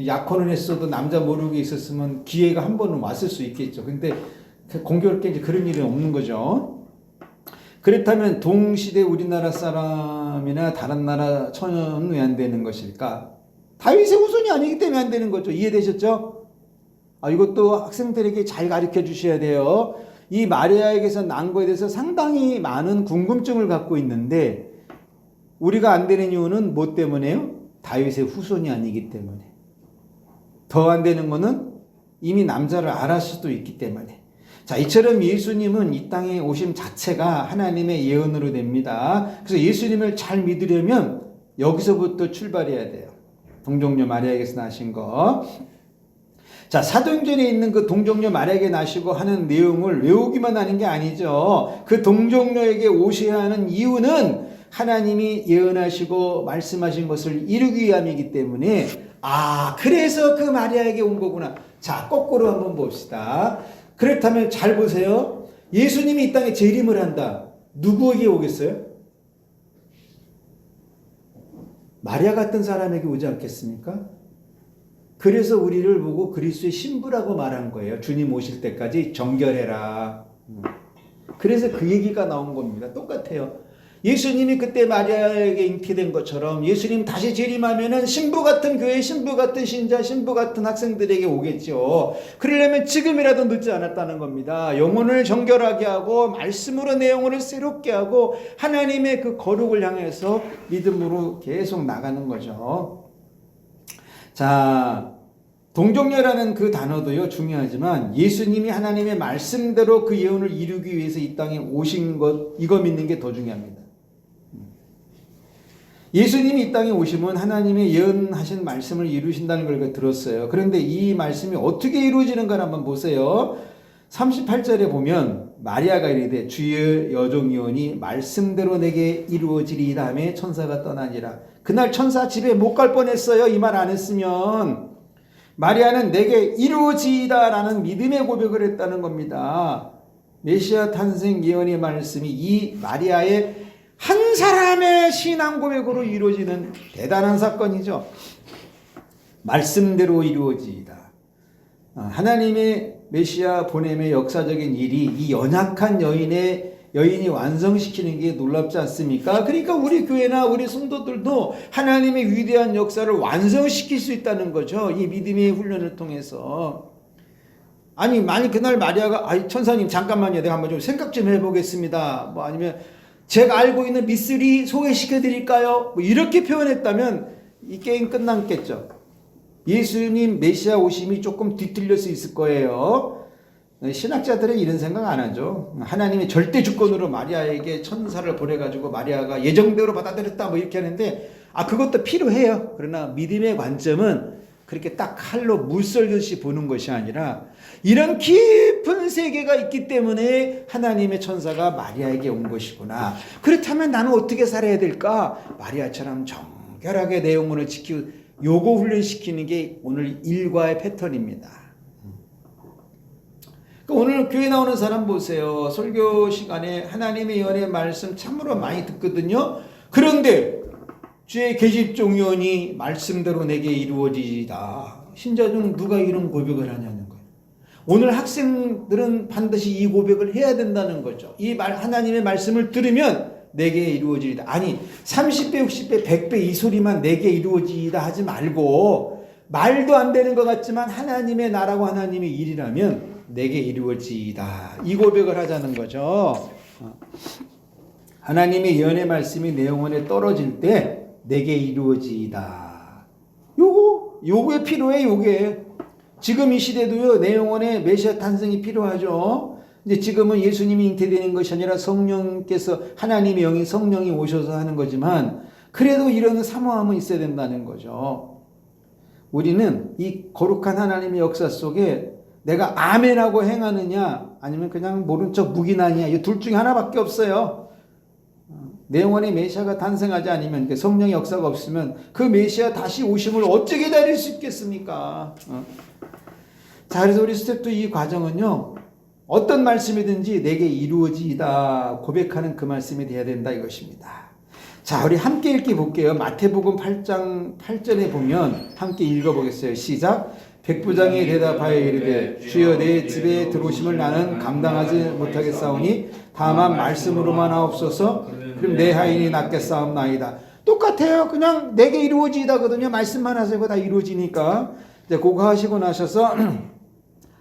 약혼을 했어도 남자 모르게 있었으면 기회가 한 번은 왔을 수 있겠죠. 근데 공교롭게 이제 그런 일은 없는 거죠. 그렇다면 동시대 우리나라 사람이나 다른 나라 처녀는 왜 안 되는 것일까? 다윗의 후손이 아니기 때문에 안 되는 거죠. 이해되셨죠? 이것도 학생들에게 잘 가르쳐 주셔야 돼요. 이 마리아에게서 난 거에 대해서 상당히 많은 궁금증을 갖고 있는데 우리가 안 되는 이유는 뭐 때문에요? 다윗의 후손이 아니기 때문에. 더 안 되는 거는 이미 남자를 알았을 수도 있기 때문에. 자, 이처럼 예수님은 이 땅에 오심 자체가 하나님의 예언으로 됩니다. 그래서 예수님을 잘 믿으려면 여기서부터 출발해야 돼요. 동정녀 마리아에게서 나신 거. 자, 사도행전에 있는 그 동정녀 마리아에게 나시고 하는 내용을 외우기만 하는 게 아니죠. 그 동정녀에게 오셔야 하는 이유는 하나님이 예언하시고 말씀하신 것을 이루기 위함이기 때문에, 그래서 그 마리아에게 온 거구나. 자, 거꾸로 한번 봅시다. 그렇다면 잘 보세요. 예수님이 이 땅에 재림을 한다. 누구에게 오겠어요? 마리아 같은 사람에게 오지 않겠습니까? 그래서 우리를 보고 그리스도의 신부라고 말한 거예요. 주님 오실 때까지 정결해라. 그래서 그 얘기가 나온 겁니다. 똑같아요. 예수님이 그때 마리아에게 잉태된 것처럼 예수님 다시 재림하면은 신부 같은 교회, 신부 같은 신자, 신부 같은 학생들에게 오겠죠. 그러려면 지금이라도 늦지 않았다는 겁니다. 영혼을 정결하게 하고 말씀으로 내 영혼을 새롭게 하고 하나님의 그 거룩을 향해서 믿음으로 계속 나가는 거죠. 자, 동정녀라는 그 단어도요 중요하지만 예수님이 하나님의 말씀대로 그 예언을 이루기 위해서 이 땅에 오신 것, 이거 믿는 게 더 중요합니다. 예수님이 이 땅에 오시면 하나님의 예언하신 말씀을 이루신다는 걸 들었어요. 그런데 이 말씀이 어떻게 이루어지는가 한번 보세요. 38절에 보면 마리아가 이르되 주의 여종이오니 말씀대로 내게 이루어지리이다 하며 천사가 떠나니라. 그날 천사 집에 못 갈 뻔했어요. 이 말 안 했으면. 마리아는 내게 이루어지이다 라는 믿음의 고백을 했다는 겁니다. 메시아 탄생 예언의 말씀이 이 마리아의 한 사람의 신앙 고백으로 이루어지는 대단한 사건이죠. 말씀대로 이루어지이다. 하나님의 메시아 보냄의 역사적인 일이 이 연약한 여인이 완성시키는 게 놀랍지 않습니까? 그러니까 우리 교회나 우리 성도들도 하나님의 위대한 역사를 완성시킬 수 있다는 거죠. 이 믿음의 훈련을 통해서. 아니 그날 마리아가 천사님 잠깐만요. 내가 한번 좀 생각 좀 해보겠습니다. 뭐 아니면 제가 알고 있는 미쓰리 소개시켜 드릴까요? 뭐 이렇게 표현했다면 이 게임 끝났겠죠. 예수님 메시아 오심이 조금 뒤틀릴 수 있을 거예요. 신학자들은 이런 생각 안 하죠. 하나님의 절대 주권으로 마리아에게 천사를 보내가지고 마리아가 예정대로 받아들였다 뭐 이렇게 하는데 그것도 필요해요. 그러나 믿음의 관점은 그렇게 딱 칼로 물 썰듯이 보는 것이 아니라 이런 깊은 세계가 있기 때문에 하나님의 천사가 마리아에게 온 것이구나. 그렇다면 나는 어떻게 살아야 될까? 마리아처럼 정결하게 내 영혼을 지키고 요거 훈련시키는 게 오늘 일과의 패턴입니다. 오늘 교회 나오는 사람 보세요. 설교 시간에 하나님의 연의 말씀 참으로 많이 듣거든요. 그런데 주의 계집종이오니 말씀대로 내게 이루어지이다. 신자 중 누가 이런 고백을 하냐는 거예요. 오늘 학생들은 반드시 이 고백을 해야 된다는 거죠. 하나님의 말씀을 들으면 내게 이루어지이다. 아니 30배, 60배, 100배 이 소리만 내게 이루어지이다 하지 말고 말도 안 되는 것 같지만 하나님의 나라고 하나님의 일이라면 내게 이루어지이다. 이 고백을 하자는 거죠. 하나님의 예언의 말씀이 내 영혼에 떨어질 때 내게 이루어지이다. 요게 필요해. 요게 지금 이 시대도요 내 영혼에 메시아 탄생이 필요하죠. 이제 지금은 예수님이 잉태되는 것이 아니라 성령께서 하나님의 영이 성령이 오셔서 하는 거지만 그래도 이런 사모함은 있어야 된다는 거죠. 우리는 이 거룩한 하나님의 역사 속에 내가 아멘하고 행하느냐 아니면 그냥 모른 척 묵인하느냐 이 둘 중에 하나밖에 없어요. 내 영혼에 메시아가 탄생하지 않으면 성령의 역사가 없으면 그 메시아 다시 오심을 어떻게 기다릴 수 있겠습니까? 자, 그래서 우리 스텝도 이 과정은요 어떤 말씀이든지 내게 이루어지이다 고백하는 그 말씀이 돼야 된다 이것입니다. 자, 우리 함께 읽기 볼게요. 마태복음 8장 8절에 보면 함께 읽어보겠어요. 시작. 백부장이 대답하여 이르되 주여 내 집에 들어오심을 나는 감당하지 못하겠사오니 다만 말씀으로만 하옵소서. 그럼 내 하인이 낫겠사옵나이다. 똑같아요. 그냥 내게 이루어지다거든요. 말씀만 하세요. 다 이루어지니까. 이제 그거 하시고 나셔서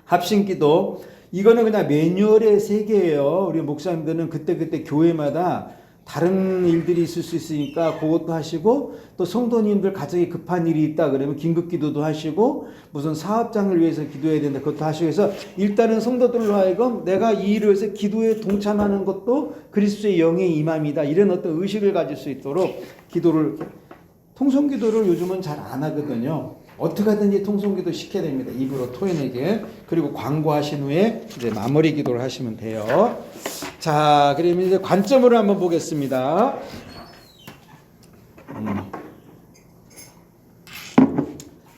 합심기도 이거는 그냥 매뉴얼의 세계예요. 우리 목사님들은 그때 교회마다 다른 일들이 있을 수 있으니까 그것도 하시고 또 성도님들 가정에 급한 일이 있다 그러면 긴급기도도 하시고 무슨 사업장을 위해서 기도해야 된다 그것도 하시고 해서 일단은 성도들로 하여금 내가 이 일을 해서 기도에 동참하는 것도 그리스도의 영의 임함이다 이런 어떤 의식을 가질 수 있도록 통성기도를 요즘은 잘 안 하거든요. 어떻게 하든지 통성기도 시켜야 됩니다. 입으로 토해내게. 그리고 광고하신 후에 이제 마무리 기도를 하시면 돼요. 자, 그러면 이제 관점으로 한번 보겠습니다.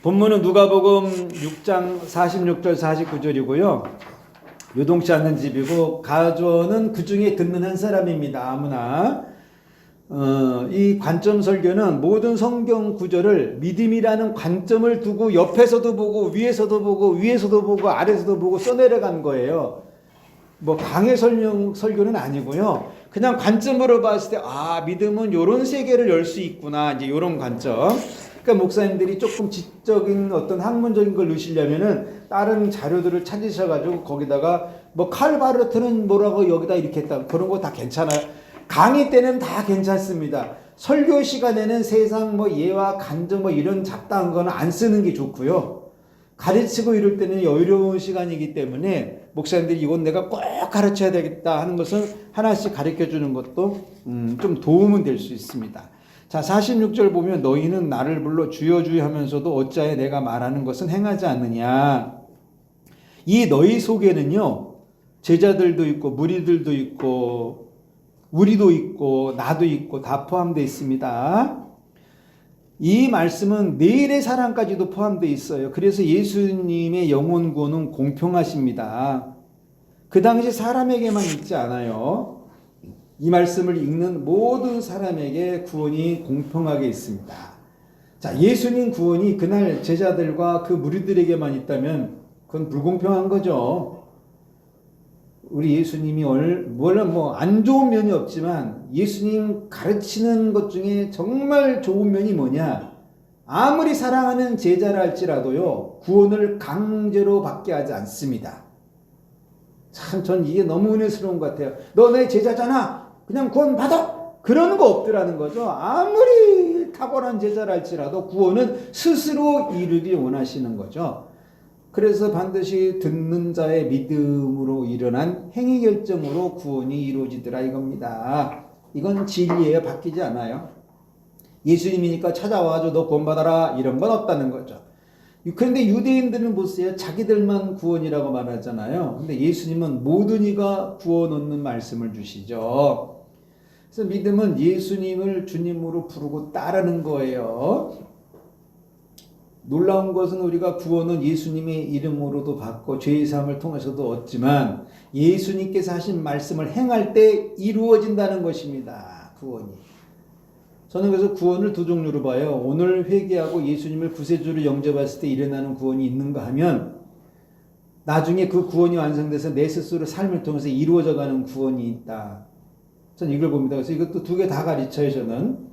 본문은 누가복음 6장 46절 49절이고요. 요동치 않는 집이고 가조는 그 중에 듣는 한 사람입니다. 아무나. 이 관점 설교는 모든 성경 구절을 믿음이라는 관점을 두고 옆에서도 보고 위에서도 보고 아래서도 보고 써내려간 거예요. 뭐 강의 설교는 아니고요. 그냥 관점으로 봤을 때 믿음은 요런 세계를 열 수 있구나, 이제 요런 관점. 그러니까 목사님들이 조금 지적인 어떤 학문적인 걸 넣으시려면은 다른 자료들을 찾으셔가지고 거기다가 뭐 칼바르트는 뭐라고 여기다 이렇게 했다, 그런 거 다 괜찮아요. 강의 때는 다 괜찮습니다. 설교 시간에는 세상 뭐 예와 간접 뭐 이런 잡다한 거는 안 쓰는 게 좋고요. 가르치고 이럴 때는 여유로운 시간이기 때문에 목사님들이 이건 내가 꼭 가르쳐야 되겠다 하는 것은 하나씩 가르쳐 주는 것도 좀 도움은 될 수 있습니다. 자, 46절 보면 너희는 나를 불러 주여 주여 하면서도 어찌하여 내가 말하는 것은 행하지 않느냐. 이 너희 속에는요, 제자들도 있고 무리들도 있고 우리도 있고 나도 있고 다 포함되어 있습니다. 이 말씀은 내일의 사랑까지도 포함되어 있어요. 그래서 예수님의 영혼 구원은 공평하십니다. 그 당시 사람에게만 있지 않아요. 이 말씀을 읽는 모든 사람에게 구원이 공평하게 있습니다. 자, 예수님 구원이 그날 제자들과 그 무리들에게만 있다면 그건 불공평한 거죠. 우리 예수님이 물론 뭐 안 좋은 면이 없지만 예수님 가르치는 것 중에 정말 좋은 면이 뭐냐? 아무리 사랑하는 제자라 할지라도요, 구원을 강제로 받게 하지 않습니다. 참 전 이게 너무 은혜스러운 것 같아요. 너 내 제자잖아, 그냥 구원 받아, 그러는 거 없더라는 거죠. 아무리 탁월한 제자라 할지라도 구원은 스스로 이루기 원하시는 거죠. 그래서 반드시 듣는 자의 믿음으로 일어난 행위 결정으로 구원이 이루어지더라 이겁니다. 이건 진리예요. 바뀌지 않아요. 예수님이니까 찾아와줘 너 구원받아라 이런 건 없다는 거죠. 그런데 유대인들은 보세요. 자기들만 구원이라고 말하잖아요. 근데 예수님은 모든 이가 구원 얻는 말씀을 주시죠. 그래서 믿음은 예수님을 주님으로 부르고 따르는 거예요. 놀라운 것은 우리가 구원은 예수님의 이름으로도 받고 죄의 사함을 통해서도 얻지만 예수님께서 하신 말씀을 행할 때 이루어진다는 것입니다. 구원이. 저는 그래서 구원을 두 종류로 봐요. 오늘 회개하고 예수님을 구세주로 영접했을 때 일어나는 구원이 있는가 하면 나중에 그 구원이 완성돼서 내 스스로 삶을 통해서 이루어져가는 구원이 있다. 저는 이걸 봅니다. 그래서 이것도 두 개 다 가르쳐요. 저는.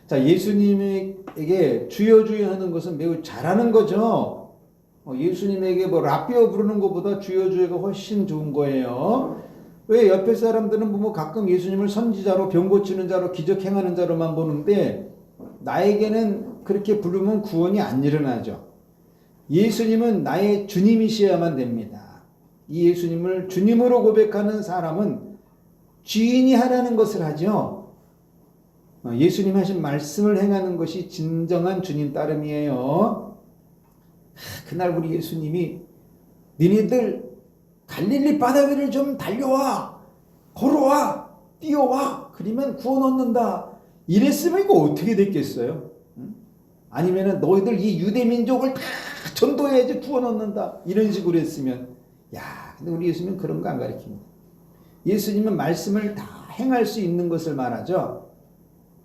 자, 예수님에게 주여 주여 하는 것은 매우 잘하는 거죠. 예수님에게 뭐 라비오 부르는 것보다 주여 주여가 훨씬 좋은 거예요. 왜 옆에 사람들은 뭐 가끔 예수님을 선지자로 병 고치는 자로 기적 행하는 자로만 보는데 나에게는 그렇게 부르면 구원이 안 일어나죠. 예수님은 나의 주님이셔야만 됩니다. 이 예수님을 주님으로 고백하는 사람은 주인이 하라는 것을 하죠. 예수님 하신 말씀을 행하는 것이 진정한 주님 따름이에요. 그날 우리 예수님이 니네들 갈릴리 바다 위를 좀 달려와, 걸어와, 뛰어와, 그러면 구원 얻는다. 이랬으면 이거 어떻게 됐겠어요? 아니면은 너희들 이 유대 민족을 다 전도해야지 구원 얻는다. 이런 식으로 했으면, 근데 우리 예수님은 그런 거 안 가르칩니다. 예수님은 말씀을 다 행할 수 있는 것을 말하죠.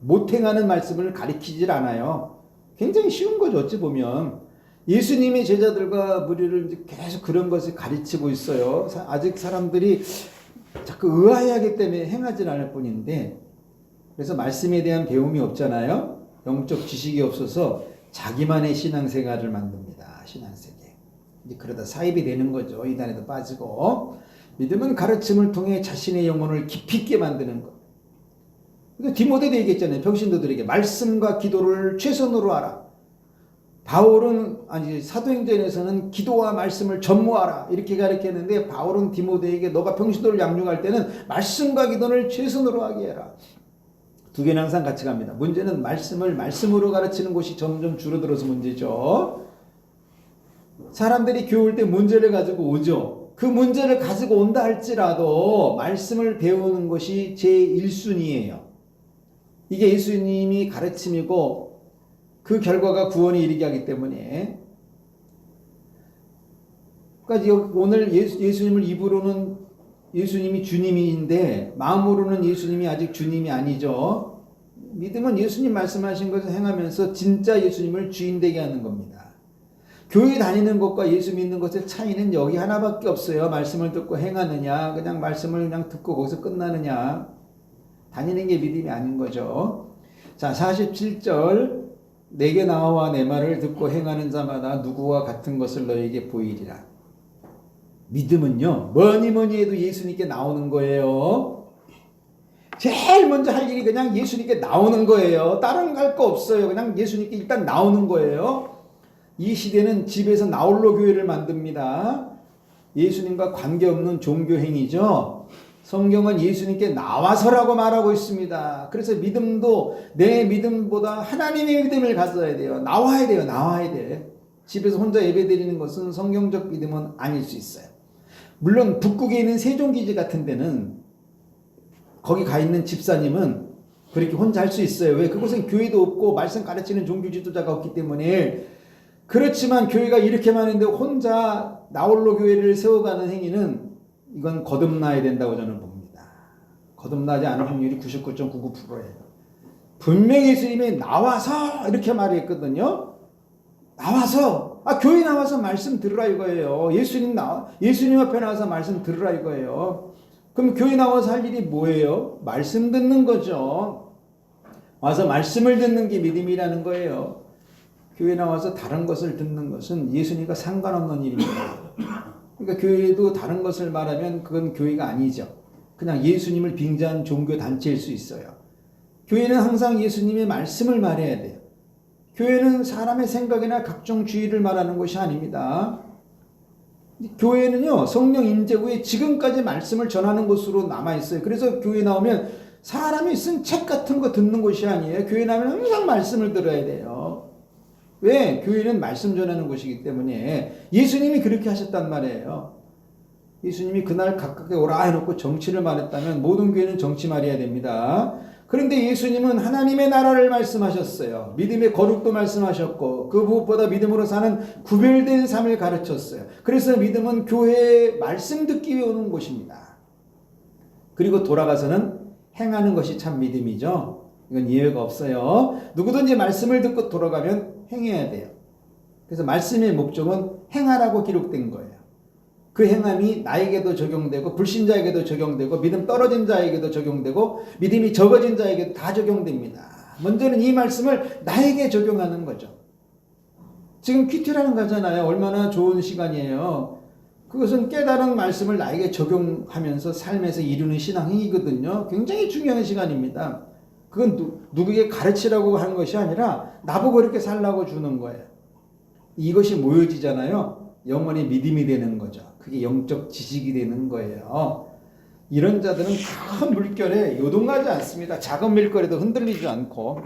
못 행하는 말씀을 가르치질 않아요. 굉장히 쉬운 거죠. 어찌 보면 예수님의 제자들과 무리를 계속 그런 것을 가르치고 있어요. 아직 사람들이 자꾸 의아해하기 때문에 행하지 않을 뿐인데, 그래서 말씀에 대한 배움이 없잖아요. 영적 지식이 없어서 자기만의 신앙생활을 만듭니다. 신앙세계. 이제 그러다 사입이 되는 거죠. 이단에도 빠지고. 믿음은 가르침을 통해 자신의 영혼을 깊이 있게 만드는 것. 그러니까 디모데도 얘기했잖아요. 평신도들에게 말씀과 기도를 최선으로 하라. 바울은 사도행전에서는 기도와 말씀을 전무하라 이렇게 가르쳤는데, 바울은 디모데에게 너가 평신도를 양육할 때는 말씀과 기도를 최선으로 하게 해라. 두 개는 항상 같이 갑니다. 문제는 말씀을 말씀으로 가르치는 곳이 점점 줄어들어서 문제죠. 사람들이 교회 올 때 문제를 가지고 오죠. 그 문제를 가지고 온다 할지라도 말씀을 배우는 것이 제1순위예요. 이게 예수님이 가르침이고 그 결과가 구원에 이르게 하기 때문에. 그러니까 오늘 예수님을 입으로는 예수님이 주님인데 마음으로는 예수님이 아직 주님이 아니죠. 믿음은 예수님 말씀하신 것을 행하면서 진짜 예수님을 주인 되게 하는 겁니다. 교회 다니는 것과 예수 믿는 것의 차이는 여기 하나밖에 없어요. 말씀을 듣고 행하느냐, 그냥 말씀을 그냥 듣고 거기서 끝나느냐. 다니는 게 믿음이 아닌 거죠. 자, 47절 내게 나와 내 말을 듣고 행하는 자마다 누구와 같은 것을 너에게 보이리라. 믿음은요, 뭐니 해도 예수님께 나오는 거예요. 제일 먼저 할 일이 그냥 예수님께 나오는 거예요. 다른 거 할 거 없어요. 그냥 예수님께 일단 나오는 거예요. 이 시대는 집에서 나홀로 교회를 만듭니다. 예수님과 관계없는 종교행위죠. 성경은 예수님께 나와서라고 말하고 있습니다. 그래서 믿음도 내 믿음보다 하나님의 믿음을 가져야 돼요. 나와야 돼요. 나와야 돼. 집에서 혼자 예배드리는 것은 성경적 믿음은 아닐 수 있어요. 물론 북극에 있는 세종기지 같은 데는 거기 가 있는 집사님은 그렇게 혼자 할 수 있어요. 왜? 그곳은 교회도 없고 말씀 가르치는 종교 지도자가 없기 때문에. 그렇지만 교회가 이렇게 많은데 혼자 나홀로 교회를 세워가는 행위는 이건 거듭나야 된다고 저는 봅니다. 거듭나지 않을 확률이 99.99%예요. 분명히 예수님이 나와서 이렇게 말했거든요. 나와서 교회 나와서 말씀 들으라 이거예요. 예수님 앞에 나와서 말씀 들으라 이거예요. 그럼 교회 나와서 할 일이 뭐예요? 말씀 듣는 거죠. 와서 말씀을 듣는 게 믿음이라는 거예요. 교회 나와서 다른 것을 듣는 것은 예수님과 상관없는 일입니다. 그러니까 교회도 다른 것을 말하면 그건 교회가 아니죠. 그냥 예수님을 빙자한 종교 단체일 수 있어요. 교회는 항상 예수님의 말씀을 말해야 돼요. 교회는 사람의 생각이나 각종 주의를 말하는 것이 아닙니다. 교회는요, 성령 임재 후에 지금까지 말씀을 전하는 것으로 남아있어요. 그래서 교회 나오면 사람이 쓴 책 같은 거 듣는 것이 아니에요. 교회 나오면 항상 말씀을 들어야 돼요. 왜? 교회는 말씀 전하는 것이기 때문에. 예수님이 그렇게 하셨단 말이에요. 예수님이 그날 각각에 오라 해놓고 정치를 말했다면 모든 교회는 정치 말해야 됩니다. 그런데 예수님은 하나님의 나라를 말씀하셨어요. 믿음의 거룩도 말씀하셨고 그 무엇보다 믿음으로 사는 구별된 삶을 가르쳤어요. 그래서 믿음은 교회에 말씀 듣기 위해 오는 곳입니다. 그리고 돌아가서는 행하는 것이 참 믿음이죠. 이건 예외가 없어요. 누구든지 말씀을 듣고 돌아가면 행해야 돼요. 그래서 말씀의 목적은 행하라고 기록된 거예요. 그 행함이 나에게도 적용되고 불신자에게도 적용되고 믿음 떨어진 자에게도 적용되고 믿음이 적어진 자에게도 다 적용됩니다. 먼저는 이 말씀을 나에게 적용하는 거죠. 지금 퀴트라는 거잖아요. 얼마나 좋은 시간이에요. 그것은 깨달은 말씀을 나에게 적용하면서 삶에서 이루는 신앙행위거든요. 굉장히 중요한 시간입니다. 그건 누구에게 가르치라고 하는 것이 아니라 나보고 이렇게 살라고 주는 거예요. 이것이 모여지잖아요. 영원히 믿음이 되는 거죠. 그게 영적 지식이 되는 거예요. 이런 자들은 큰 물결에 요동하지 않습니다. 작은 물결에도 흔들리지 않고.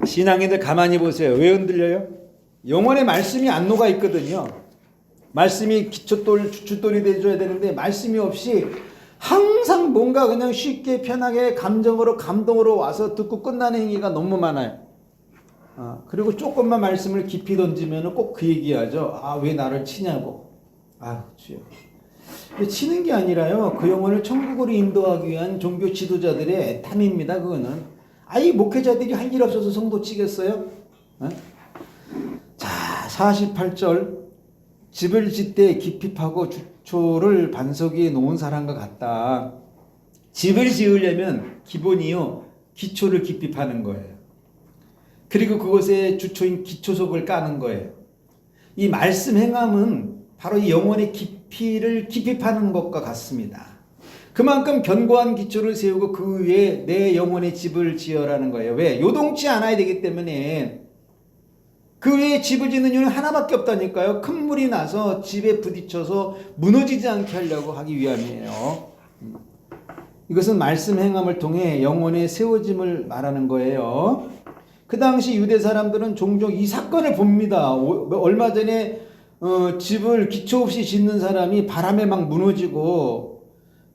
신앙인들 가만히 보세요. 왜 흔들려요? 영혼의 말씀이 안 녹아 있거든요. 말씀이 기초돌, 주춧돌이 돼줘야 되는데 말씀이 없이 항상 뭔가 그냥 쉽게 편하게 감동으로 와서 듣고 끝나는 행위가 너무 많아요. 그리고 조금만 말씀을 깊이 던지면 꼭 그 얘기하죠. 왜 나를 치냐고. 주여. 치는 게 아니라요. 그 영혼을 천국으로 인도하기 위한 종교 지도자들의 애탐입니다. 그거는. 이 목회자들이 할 일 없어서 성도 치겠어요? 자, 48절. 집을 짓되 깊이 파고 주초를 반석 위에 놓은 사람과 같다. 집을 지으려면 기본이요. 기초를 깊이 파는 거예요. 그리고 그것의 주초인 기초석을 까는 거예요. 이 말씀 행함은 바로 이 영혼의 깊이를 깊이 파는 것과 같습니다. 그만큼 견고한 기초를 세우고 그 위에 내 영혼의 집을 지어라는 거예요. 왜? 요동치 않아야 되기 때문에. 그 위에 집을 짓는 이유는 하나밖에 없다니까요. 큰 물이 나서 집에 부딪혀서 무너지지 않게 하려고 하기 위함이에요. 이것은 말씀 행함을 통해 영혼의 세워짐을 말하는 거예요. 그 당시 유대 사람들은 종종 이 사건을 봅니다. 얼마 전에 집을 기초 없이 짓는 사람이 바람에 막 무너지고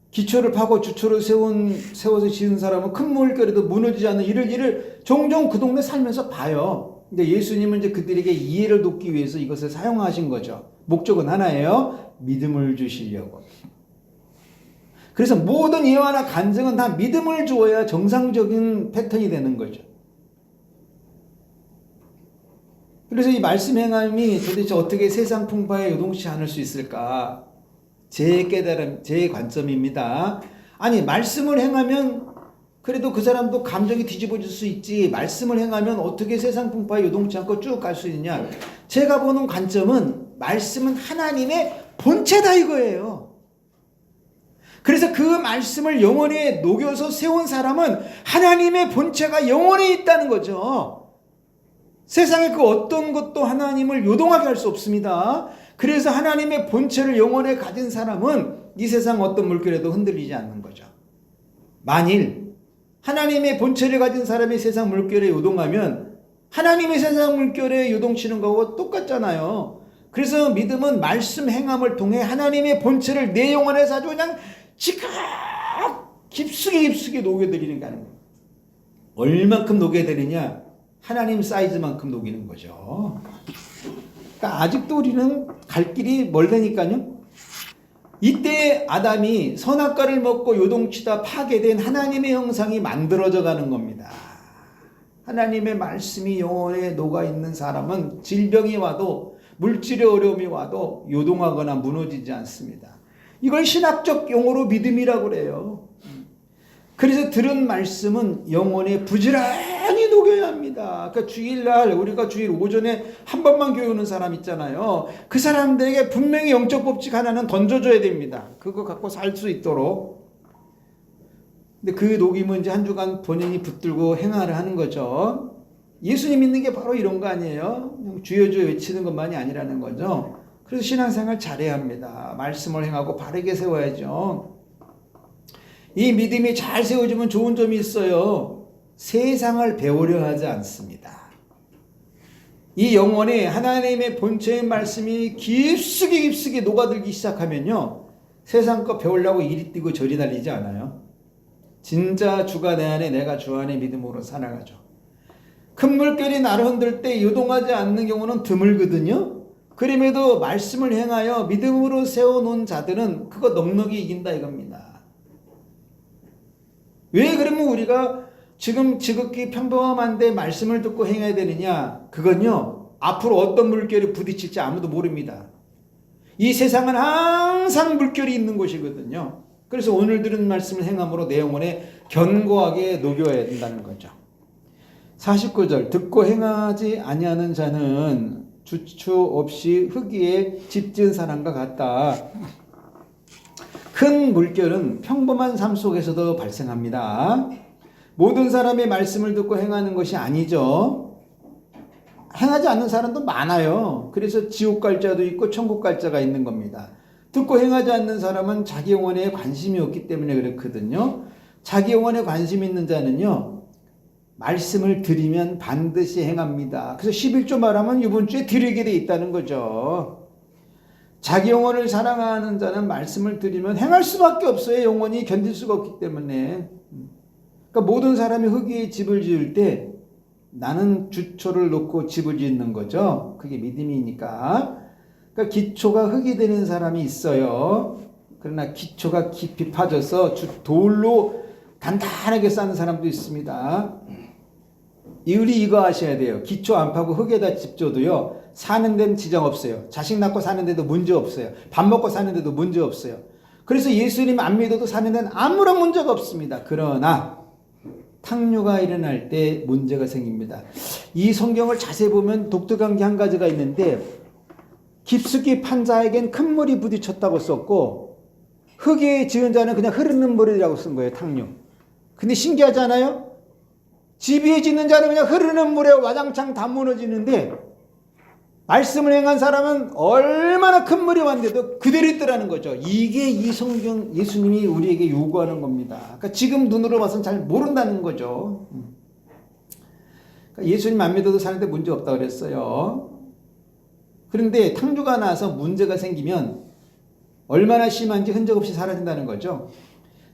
기초를 파고 주초를 세워서 짓는 사람은 큰 물결에도 무너지지 않는 이를 종종 그 동네 살면서 봐요. 근데 예수님은 이제 그들에게 이해를 돕기 위해서 이것을 사용하신 거죠. 목적은 하나예요. 믿음을 주시려고. 그래서 모든 예화나 간증은 다 믿음을 주어야 정상적인 패턴이 되는 거죠. 그래서 이 말씀 행함이 도대체 어떻게 세상 풍파에 요동치 않을 수 있을까? 제 깨달음, 제 관점입니다. 아니 말씀을 행하면 그래도 그 사람도 감정이 뒤집어질 수 있지. 말씀을 행하면 어떻게 세상 풍파에 요동치 않고 쭉 갈 수 있느냐. 제가 보는 관점은 말씀은 하나님의 본체다 이거예요. 그래서 그 말씀을 영혼에 녹여서 세운 사람은 하나님의 본체가 영혼에 있다는 거죠. 세상에 그 어떤 것도 하나님을 요동하게 할 수 없습니다. 그래서 하나님의 본체를 영혼에 가진 사람은 이 세상 어떤 물결에도 흔들리지 않는 거죠. 만일 하나님의 본체를 가진 사람이 세상 물결에 요동하면 하나님의 세상 물결에 요동치는 거하고 똑같잖아요. 그래서 믿음은 말씀 행함을 통해 하나님의 본체를 내 영혼에서 아주 그냥 지각 깊숙이 녹여드리는 게 아닙니다. 얼만큼 녹여드리냐? 하나님 사이즈만큼 녹이는 거죠. 그러니까 아직도 우리는 갈 길이 멀다니까요. 이때 아담이 선악과를 먹고 요동치다 파괴된 하나님의 형상이 만들어져 가는 겁니다. 하나님의 말씀이 영혼에 녹아있는 사람은 질병이 와도 물질의 어려움이 와도 요동하거나 무너지지 않습니다. 이걸 신학적 용어로 믿음이라고 그래요. 그래서 들은 말씀은 영혼에 부지런히 녹여야 합니다. 그러니까 주일날 우리가 주일 오전에 한 번만 교회 오는 사람 있잖아요. 그 사람들에게 분명히 영적 법칙 하나는 던져줘야 됩니다. 그거 갖고 살 수 있도록. 근데 그 녹임은 이제 한 주간 본인이 붙들고 행하를 하는 거죠. 예수님 믿는 게 바로 이런 거 아니에요? 주여 주여 외치는 것만이 아니라는 거죠. 그래서 신앙생활 잘해야 합니다. 말씀을 행하고 바르게 세워야죠. 이 믿음이 잘 세워지면 좋은 점이 있어요. 세상을 배우려 하지 않습니다. 이 영혼에 하나님의 본체의 말씀이 깊숙이 녹아들기 시작하면요. 세상 거 배우려고 이리 뛰고 저리 달리지 않아요. 진짜 주가 내 안에 내가 주 안에 믿음으로 살아가죠. 큰 물결이 나를 흔들 때 요동하지 않는 경우는 드물거든요. 그럼에도 말씀을 행하여 믿음으로 세워놓은 자들은 그거 넉넉히 이긴다 이겁니다. 왜 그러면 우리가 지금 지극히 평범한데 말씀을 듣고 행해야 되느냐? 그건요. 앞으로 어떤 물결이 부딪힐지 아무도 모릅니다. 이 세상은 항상 물결이 있는 곳이거든요. 그래서 오늘 들은 말씀을 행함으로 내 영혼에 견고하게 녹여야 된다는 거죠. 49절 듣고 행하지 아니하는 자는 주추 없이 흙 위에 집 지은 사람과 같다. 큰 물결은 평범한 삶 속에서도 발생합니다. 모든 사람의 말씀을 듣고 행하는 것이 아니죠. 행하지 않는 사람도 많아요. 그래서 지옥 갈 자도 있고 천국 갈 자가 있는 겁니다. 듣고 행하지 않는 사람은 자기 영혼에 관심이 없기 때문에 그렇거든요. 자기 영혼에 관심 있는 자는요. 말씀을 드리면 반드시 행합니다. 그래서 11조 말하면 이번 주에 드리게 돼 있다는 거죠. 자기 영혼을 사랑하는 자는 말씀을 드리면 행할 수밖에 없어요. 영혼이 견딜 수가 없기 때문에. 그러니까 모든 사람이 흙 위에 집을 지을 때 나는 주초를 놓고 집을 짓는 거죠. 그게 믿음이니까. 그러니까 기초가 흙이 되는 사람이 있어요. 그러나 기초가 깊이 파져서 돌로 단단하게 쌓는 사람도 있습니다. 우리 이거 아셔야 돼요. 기초 안 파고 흙에다 집 줘도요. 사는 데는 지장 없어요. 자식 낳고 사는 데도 문제 없어요. 밥 먹고 사는 데도 문제 없어요. 그래서 예수님 안 믿어도 사는 데는 아무런 문제가 없습니다. 그러나 탕류가 일어날 때 문제가 생깁니다. 이 성경을 자세히 보면 독특한 게 한 가지가 있는데 깊숙이 판 자에겐 큰 물이 부딪혔다고 썼고 흙에 지은 자는 그냥 흐르는 물이라고 쓴 거예요. 탕류. 근데 신기하지 않아요? 집 위에 짓는 자는 그냥 흐르는 물에 와장창 다 무너지는데 말씀을 행한 사람은 얼마나 큰 물이 왔는데도 그대로 있더라는 거죠. 이게 이 성경 예수님이 우리에게 요구하는 겁니다. 그러니까 지금 눈으로 봐서는 잘 모른다는 거죠. 그러니까 예수님 안 믿어도 사는데 문제 없다고 그랬어요. 그런데 탕류가 나서 문제가 생기면 얼마나 심한지 흔적 없이 사라진다는 거죠.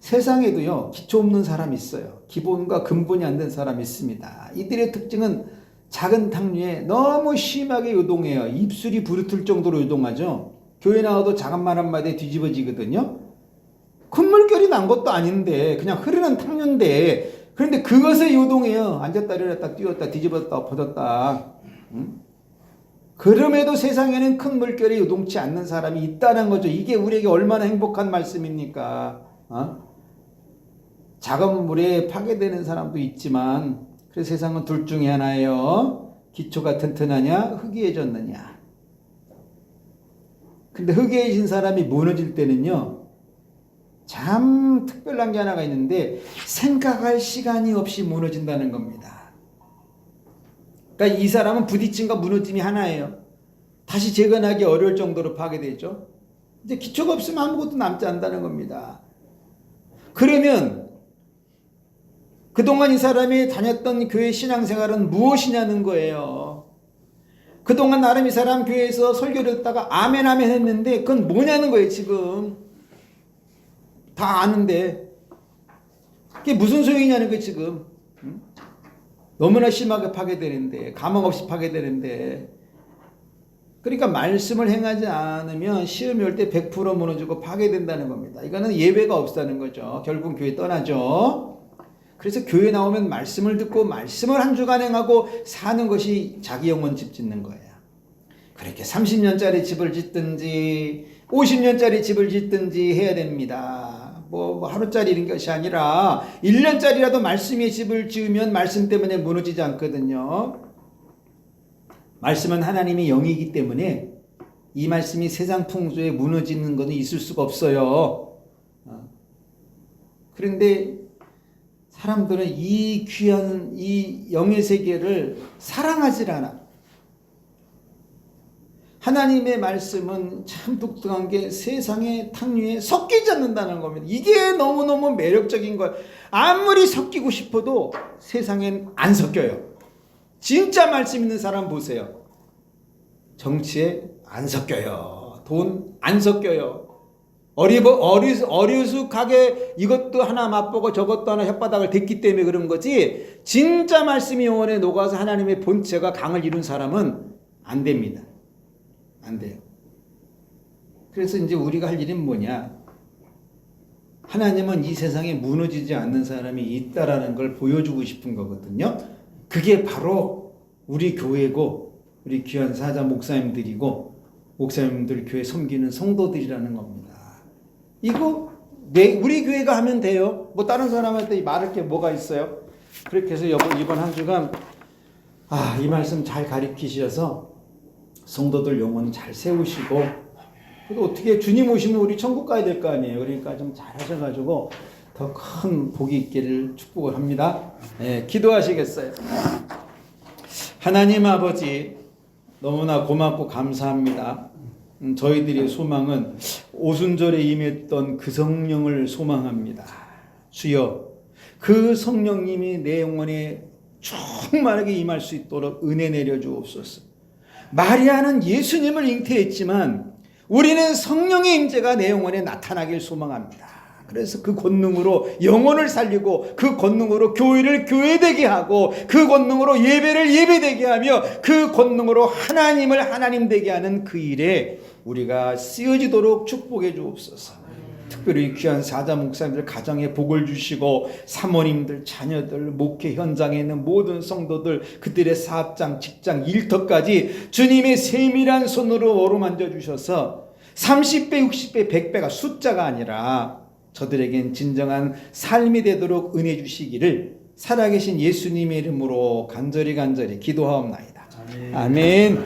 세상에도요. 기초 없는 사람이 있어요. 기본과 근본이 안 된 사람이 있습니다. 이들의 특징은 작은 탕류에 너무 심하게 요동해요. 입술이 부르틀 정도로 요동하죠. 교회 나와도 작은 말 한마디에 뒤집어지거든요. 큰 물결이 난 것도 아닌데 그냥 흐르는 탕류인데 그런데 그것에 요동해요. 앉았다 일어났다 뛰었다 뒤집었다 엎어졌다. 그럼에도 세상에는 큰 물결이 요동치 않는 사람이 있다는 거죠. 이게 우리에게 얼마나 행복한 말씀입니까? 작은 물에 파괴되는 사람도 있지만 그래서 세상은 둘 중에 하나예요. 기초가 튼튼하냐 흙이해졌느냐. 근데 흙이해진 사람이 무너질 때는요. 참 특별한 게 하나가 있는데 생각할 시간이 없이 무너진다는 겁니다. 그러니까 이 사람은 부딪힘과 무너짐이 하나예요. 다시 재건하기 어려울 정도로 파괴되죠. 이제 기초가 없으면 아무것도 남지 않는다는 겁니다. 그러면 그동안 이 사람이 다녔던 교회 신앙생활은 무엇이냐는 거예요. 그동안 나름 이 사람 교회에서 설교를 듣다가 아멘 아멘 했는데 그건 뭐냐는 거예요. 지금 다 아는데 그게 무슨 소용이냐는 거예요. 지금 너무나 심하게 파괴되는데 가망 없이 파괴되는데 그러니까 말씀을 행하지 않으면 시험이 올 때 100% 무너지고 파괴된다는 겁니다. 이거는 예외가 없다는 거죠. 결국 교회 떠나죠. 그래서 교회 나오면 말씀을 듣고 말씀을 한 주간 행하고 사는 것이 자기 영혼 집 짓는 거예요. 그렇게 30년짜리 집을 짓든지 50년짜리 집을 짓든지 해야 됩니다. 뭐 하루짜리 이런 것이 아니라 1년짜리라도 말씀의 집을 지으면 말씀 때문에 무너지지 않거든요. 말씀은 하나님의 영이기 때문에 이 말씀이 세상 풍조에 무너지는 것은 있을 수가 없어요. 그런데 사람들은 이 귀한 이 영의 세계를 사랑하지 않아. 하나님의 말씀은 참 독특한 게 세상의 탕류에 섞이지 않는다는 겁니다. 이게 너무너무 매력적인 거예요. 아무리 섞이고 싶어도 세상엔 안 섞여요. 진짜 말씀 있는 사람 보세요. 정치에 안 섞여요. 돈 안 섞여요. 어리숙하게 이것도 하나 맛보고 저것도 하나 혓바닥을 댔기 때문에 그런 거지 진짜 말씀이 영혼에 녹아서 하나님의 본체가 강을 이룬 사람은 안 됩니다. 안 돼요. 그래서 이제 우리가 할 일은 뭐냐? 하나님은 이 세상에 무너지지 않는 사람이 있다라는 걸 보여주고 싶은 거거든요. 그게 바로 우리 교회고 우리 귀한 사자 목사님들이고 목사님들 교회 섬기는 성도들이라는 겁니다. 이거 우리 교회가 하면 돼요. 뭐 다른 사람한테 말할 게 뭐가 있어요? 그렇게 해서 이번 한 주간 이 말씀 잘 가르치셔서 성도들 영혼 잘 세우시고 그래도 어떻게 주님 오시면 우리 천국 가야 될 거 아니에요. 그러니까 좀 잘 하셔가지고 더 큰 복이 있기를 축복을 합니다. 네, 기도하시겠어요? 하나님 아버지 너무나 고맙고 감사합니다. 저희들의 소망은 오순절에 임했던 그 성령을 소망합니다. 주여 그 성령님이 내 영혼에 충만하게 임할 수 있도록 은혜 내려주옵소서. 마리아는 예수님을 잉태했지만 우리는 성령의 임재가 내 영혼에 나타나길 소망합니다. 그래서 그 권능으로 영혼을 살리고 그 권능으로 교회를 교회되게 하고 그 권능으로 예배를 예배되게 하며 그 권능으로 하나님을 하나님 되게 하는 그 일에 우리가 쓰여지도록 축복해 주옵소서. 특별히 귀한 사자 목사님들 가정에 복을 주시고 사모님들 자녀들 목회 현장에 있는 모든 성도들 그들의 사업장 직장 일터까지 주님의 세밀한 손으로 어루만져 주셔서 30배 60배 100배가 숫자가 아니라 저들에겐 진정한 삶이 되도록 은혜 주시기를 살아계신 예수님의 이름으로 간절히 기도하옵나이다. 아멘.